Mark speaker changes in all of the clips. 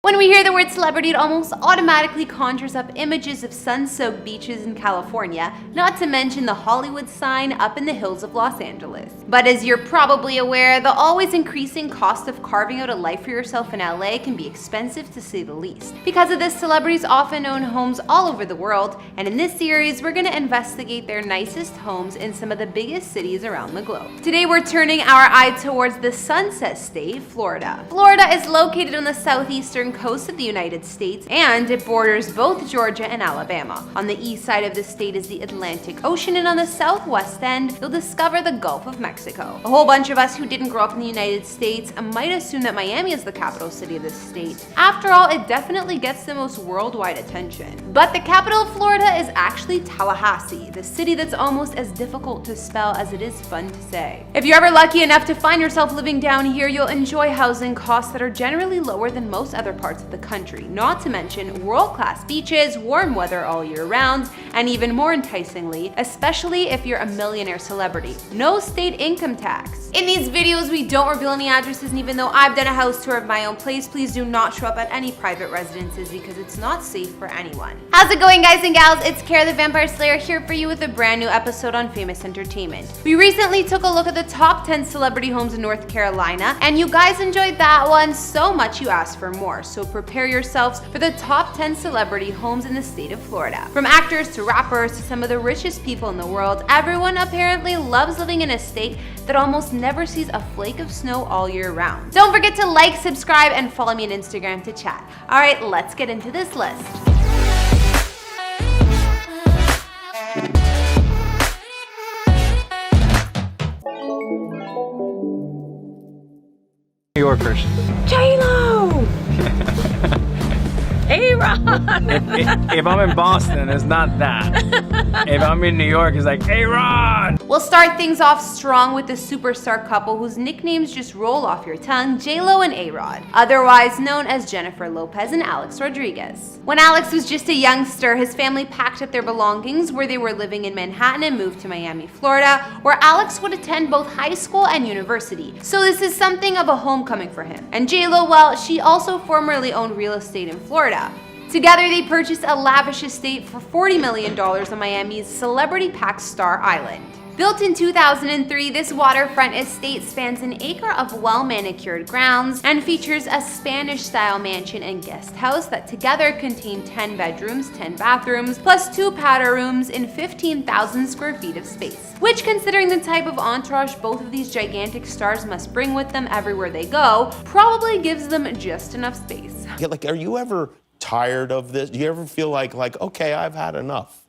Speaker 1: When we hear the word celebrity, it almost automatically conjures up images of sun-soaked beaches in California, not to mention the Hollywood sign up in the hills of Los Angeles. But as you're probably aware, the always increasing cost of carving out a life for yourself in LA can be expensive to say the least. Because of this, celebrities often own homes all over the world, and in this series, we're going to investigate their nicest homes in some of the biggest cities around the globe. Today, we're turning our eye towards the Sunset State, Florida. Florida is located on the southeastern coast of the United States, and it borders both Georgia and Alabama. On the east side of the state is the Atlantic Ocean, and on the southwest end, you'll discover the Gulf of Mexico. A whole bunch of us who didn't grow up in the United States might assume that Miami is the capital city of the state. After all, it definitely gets the most worldwide attention. But the capital of Florida is actually Tallahassee, the city that's almost as difficult to spell as it is fun to say. If you're ever lucky enough to find yourself living down here, you'll enjoy housing costs that are generally lower than most other parts of the country, not to mention world-class beaches, warm weather all year round, and even more enticingly, especially if you're a millionaire celebrity, no state income tax. In these videos, we don't reveal any addresses, and even though I've done a house tour of my own place, please do not show up at any private residences because it's not safe for anyone. How's it going, guys and gals? It's Kara the Vampire Slayer here for you with a brand new episode on Famous Entertainment. We recently took a look at the top 10 celebrity homes in North Carolina, and you guys enjoyed that one so much you asked for more. So prepare yourselves for the top 10 celebrity homes in the state of Florida. From actors to rappers to some of the richest people in the world, everyone apparently loves living in a state that almost never sees a flake of snow all year round. Don't forget to like, subscribe, and follow me on Instagram to chat. All right, let's get into this list.
Speaker 2: New Yorkers.
Speaker 3: J-Lo! A-Rod!
Speaker 2: If I'm in Boston, it's not that. If I'm in New York, it's like, A-Rod!
Speaker 1: We'll start things off strong with the superstar couple whose nicknames just roll off your tongue, J-Lo and A-Rod, otherwise known as Jennifer Lopez and Alex Rodriguez. When Alex was just a youngster, his family packed up their belongings where they were living in Manhattan and moved to Miami, Florida, where Alex would attend both high school and university. So this is something of a homecoming for him. And J-Lo, well, she also formerly owned real estate in Florida. Together, they purchased a lavish estate for $40 million on Miami's celebrity-packed Star Island. Built in 2003, this waterfront estate spans an acre of well-manicured grounds and features a Spanish-style mansion and guest house that together contain 10 bedrooms, 10 bathrooms, plus 2 powder rooms in 15,000 square feet of space. Which, considering the type of entourage both of these gigantic stars must bring with them everywhere they go, probably gives them just enough space.
Speaker 4: Yeah, like, are you ever tired of this? Do you ever feel like, okay, I've had enough?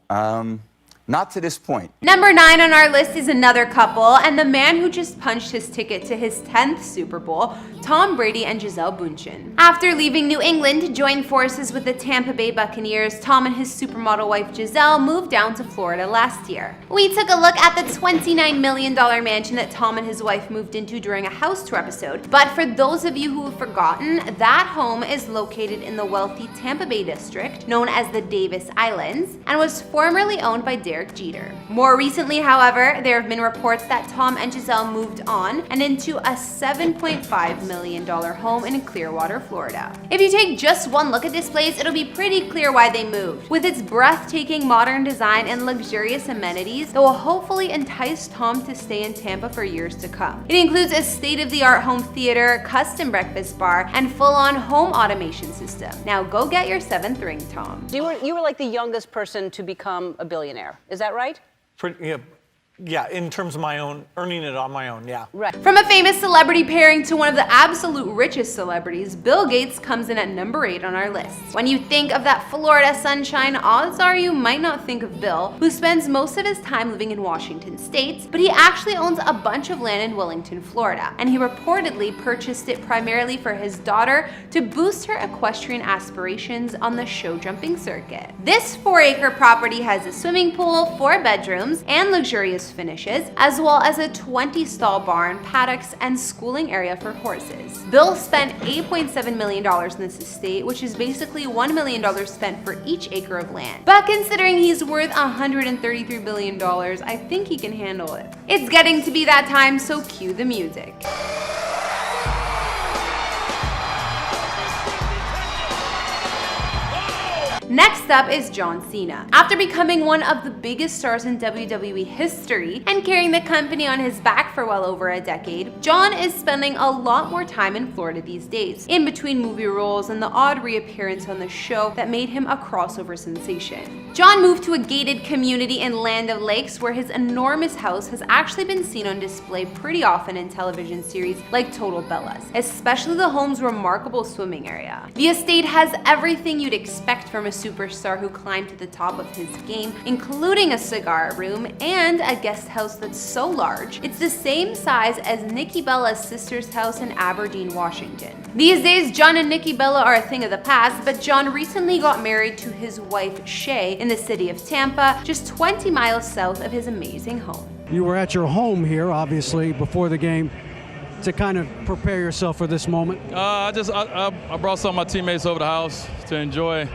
Speaker 5: Not to this point.
Speaker 1: Number 9 on our list is another couple, and the man who just punched his ticket to his 10th Super Bowl, Tom Brady and Gisele Bündchen. After leaving New England to join forces with the Tampa Bay Buccaneers, Tom and his supermodel wife Gisele moved down to Florida last year. We took a look at the $29 million mansion that Tom and his wife moved into during a house tour episode, but for those of you who have forgotten, that home is located in the wealthy Tampa Bay district, known as the Davis Islands, and was formerly owned by Derek Jeter. More recently, however, there have been reports that Tom and Gisele moved on and into a $7.5 million home in Clearwater, Florida. If you take just one look at this place, it'll be pretty clear why they moved. With its breathtaking modern design and luxurious amenities that will hopefully entice Tom to stay in Tampa for years to come. It includes a state-of-the-art home theater, custom breakfast bar, and full-on home automation system. Now go get your 7th ring, Tom.
Speaker 3: You were like the youngest person to become a billionaire. Is that right?
Speaker 6: Yeah, in terms of my own, earning it on my own, yeah.
Speaker 3: Right.
Speaker 1: From a famous celebrity pairing to one of the absolute richest celebrities, Bill Gates comes in at number 8 on our list. When you think of that Florida sunshine, odds are you might not think of Bill, who spends most of his time living in Washington State, but he actually owns a bunch of land in Wellington, Florida, and he reportedly purchased it primarily for his daughter to boost her equestrian aspirations on the show jumping circuit. This 4-acre property has a swimming pool, 4 bedrooms, and luxurious finishes, as well as a 20-stall barn, paddocks, and schooling area for horses. Bill spent $8.7 million in this estate, which is basically $1 million spent for each acre of land. But considering he's worth $133 billion, I think he can handle it. It's getting to be that time, so cue the music. Next up is John Cena. After becoming one of the biggest stars in WWE history and carrying the company on his back for well over a decade, John is spending a lot more time in Florida these days, in between movie roles and the odd reappearance on the show that made him a crossover sensation. John moved to a gated community in Land of Lakes where his enormous house has actually been seen on display pretty often in television series like Total Bellas, especially the home's remarkable swimming area. The estate has everything you'd expect from a superstar who climbed to the top of his game, including a cigar room and a guest house that's so large, it's the same size as Nikki Bella's sister's house in Aberdeen, Washington. These days, John and Nikki Bella are a thing of the past, but John recently got married to his wife, Shay, in the city of Tampa, just 20 miles south of his amazing home.
Speaker 7: You were at your home here, obviously, before the game to kind of prepare yourself for this moment.
Speaker 8: I brought some of my teammates over the house to enjoy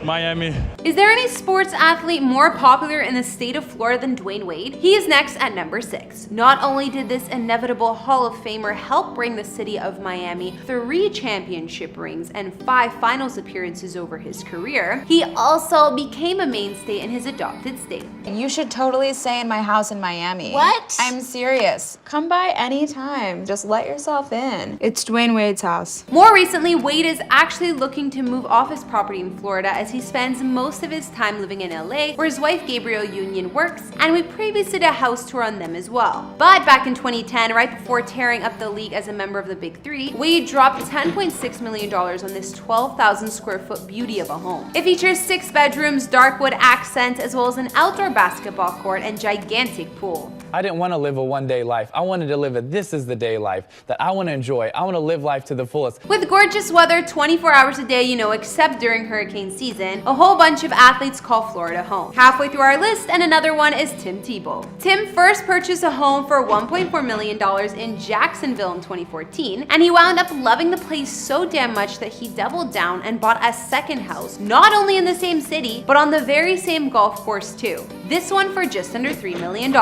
Speaker 8: Miami.
Speaker 1: Is there any sports athlete more popular in the state of Florida than Dwayne Wade? He is next at number 6. Not only did this inevitable Hall of Famer help bring the city of Miami 3 championship rings and 5 finals appearances over his career, he also became a mainstay in his adopted state.
Speaker 9: You should totally stay in my house in Miami.
Speaker 10: What?
Speaker 9: I'm serious. Come by anytime. Just let yourself in. It's Dwayne Wade's house.
Speaker 1: More recently, Wade is actually looking to move off his property in Florida as he spends most of his time living in LA, where his wife Gabrielle Union works, and we previously did a house tour on them as well. But back in 2010, right before tearing up the league as a member of the Big Three, Wade dropped $10.6 million on this 12,000 square foot beauty of a home. It features 6 bedrooms, dark wood accents, as well as an outdoor basketball court and gigantic pool.
Speaker 2: I didn't want to live a one-day life. I wanted to live a this is the day life that I want to enjoy. I want to live life to the fullest.
Speaker 1: With gorgeous weather 24 hours a day, except during hurricane season, a whole bunch of athletes call Florida home. Halfway through our list, and another one is Tim Tebow. Tim first purchased a home for $1.4 million in Jacksonville in 2014, and he wound up loving the place so damn much that he doubled down and bought a second house, not only in the same city, but on the very same golf course too. This one for just under $3 million.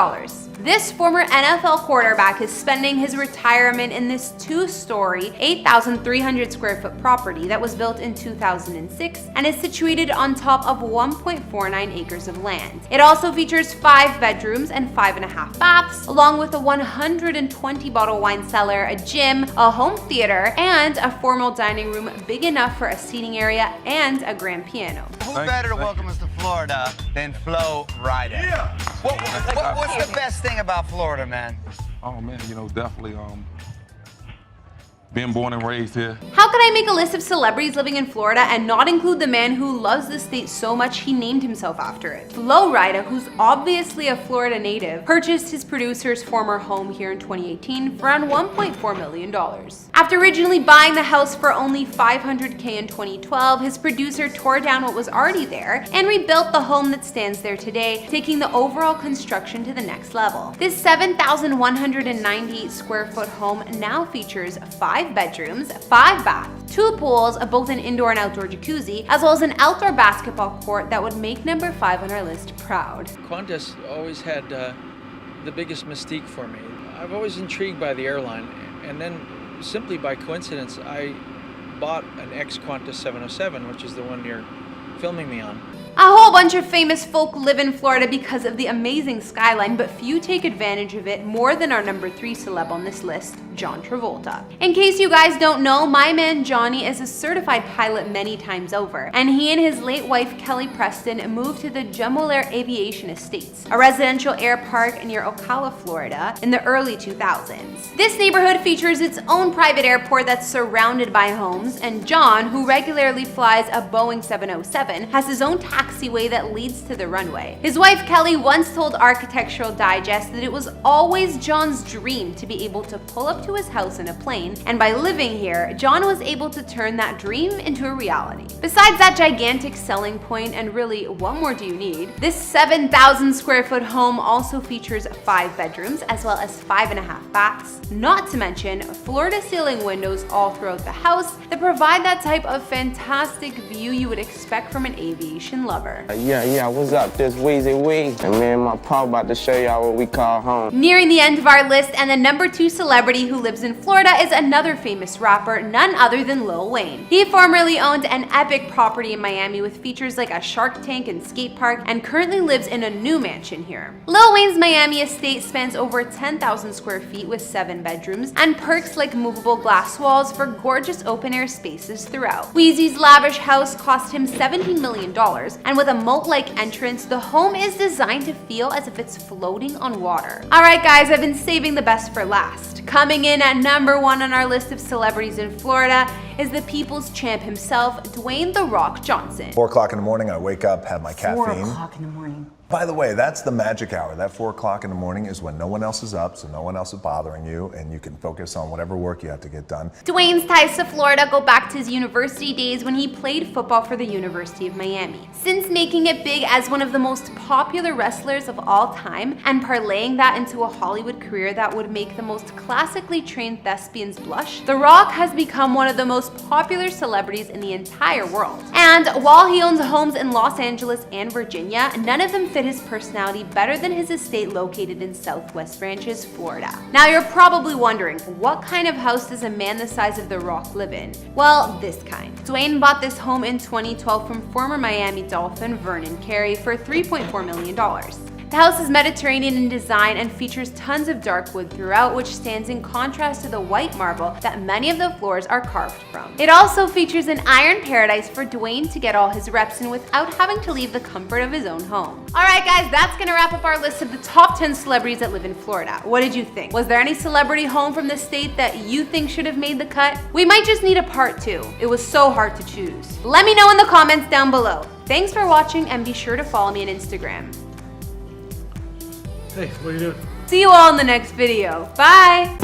Speaker 1: This former NFL quarterback is spending his retirement in this 2-story, 8,300 square foot property that was built in 2006 and is situated on top of 1.49 acres of land. It also features 5 bedrooms and 5.5 baths, along with a 120-bottle wine cellar, a gym, a home theater, and a formal dining room big enough for a seating area and a grand piano.
Speaker 11: Who better to welcome us to Florida than Flo Rida? Yeah. What's the best thing about Florida, man?
Speaker 12: Oh man, definitely being born and raised here.
Speaker 1: How could I make a list of celebrities living in Florida and not include the man who loves the state so much he named himself after it? Flo Rida, who's obviously a Florida native, purchased his producer's former home here in 2018 for around $1.4 million. After originally buying the house for only $500K in 2012, his producer tore down what was already there and rebuilt the home that stands there today, taking the overall construction to the next level. This 7,190 square foot home now features 5 bedrooms, 5 baths, 2 pools, both an indoor and outdoor jacuzzi, as well as an outdoor basketball court that would make number 5 on our list proud.
Speaker 13: Qantas always had the biggest mystique for me. I've always intrigued by the airline, and then simply by coincidence, I bought an ex-Qantas 707, which is the one you're filming me on.
Speaker 1: A whole bunch of famous folk live in Florida because of the amazing skyline, but few take advantage of it more than our number 3 celeb on this list, John Travolta. In case you guys don't know, my man Johnny is a certified pilot many times over, and he and his late wife Kelly Preston moved to the Jumbolair Aviation Estates, a residential air park near Ocala, Florida, in the early 2000s. This neighborhood features its own private airport that's surrounded by homes, and John, who regularly flies a Boeing 707, has his own taxiway that leads to the runway. His wife Kelly once told Architectural Digest that it was always John's dream to be able to pull up to his house in a plane, and by living here, John was able to turn that dream into a reality. Besides that gigantic selling point, and really, what more do you need? This 7,000 square foot home also features 5 bedrooms as well as 5.5 baths, not to mention floor-to-ceiling windows all throughout the house that provide that type of fantastic view you would expect from an aviation lover.
Speaker 2: Yeah, what's up? This Weezy Wee. And me and my pal about to show y'all what we call home.
Speaker 1: Nearing the end of our list, and the number 2 celebrity who lives in Florida is another famous rapper, none other than Lil Wayne. He formerly owned an epic property in Miami with features like a shark tank and skate park, and currently lives in a new mansion here. Lil Wayne's Miami estate spans over 10,000 square feet with 7 bedrooms, and perks like movable glass walls for gorgeous open-air spaces throughout. Weezy's lavish house cost him $17 million, and with a moat-like entrance, the home is designed to feel as if it's floating on water. Alright guys, I've been saving the best for last. Coming in at number 1 on our list of celebrities in Florida is the people's champ himself, Dwayne "The Rock" Johnson.
Speaker 10: 4 o'clock in the morning, I wake up, have my caffeine.
Speaker 3: 4 o'clock in the morning.
Speaker 10: By the way, that's the magic hour. That 4 o'clock in the morning is when no one else is up, so no one else is bothering you, and you can focus on whatever work you have to get done.
Speaker 1: Dwayne's ties to Florida go back to his university days when he played football for the University of Miami. Since making it big as one of the most popular wrestlers of all time and parlaying that into a Hollywood career that would make the most classically trained thespians blush, The Rock has become one of the most popular celebrities in the entire world. And while he owns homes in Los Angeles and Virginia, none of them fit his personality better than his estate located in Southwest Ranches, Florida. Now you're probably wondering, what kind of house does a man the size of The Rock live in? Well, this kind. Dwayne bought this home in 2012 from former Miami Dolphin Vernon Carey for $3.4 million. The house is Mediterranean in design and features tons of dark wood throughout, which stands in contrast to the white marble that many of the floors are carved from. It also features an iron paradise for Dwayne to get all his reps in without having to leave the comfort of his own home. Alright guys, that's gonna wrap up our list of the top 10 celebrities that live in Florida. What did you think? Was there any celebrity home from the state that you think should have made the cut? We might just need a part 2. It was so hard to choose. Let me know in the comments down below. Thanks for watching, and be sure to follow me on Instagram.
Speaker 6: Hey, what are you doing?
Speaker 1: See you all in the next video. Bye!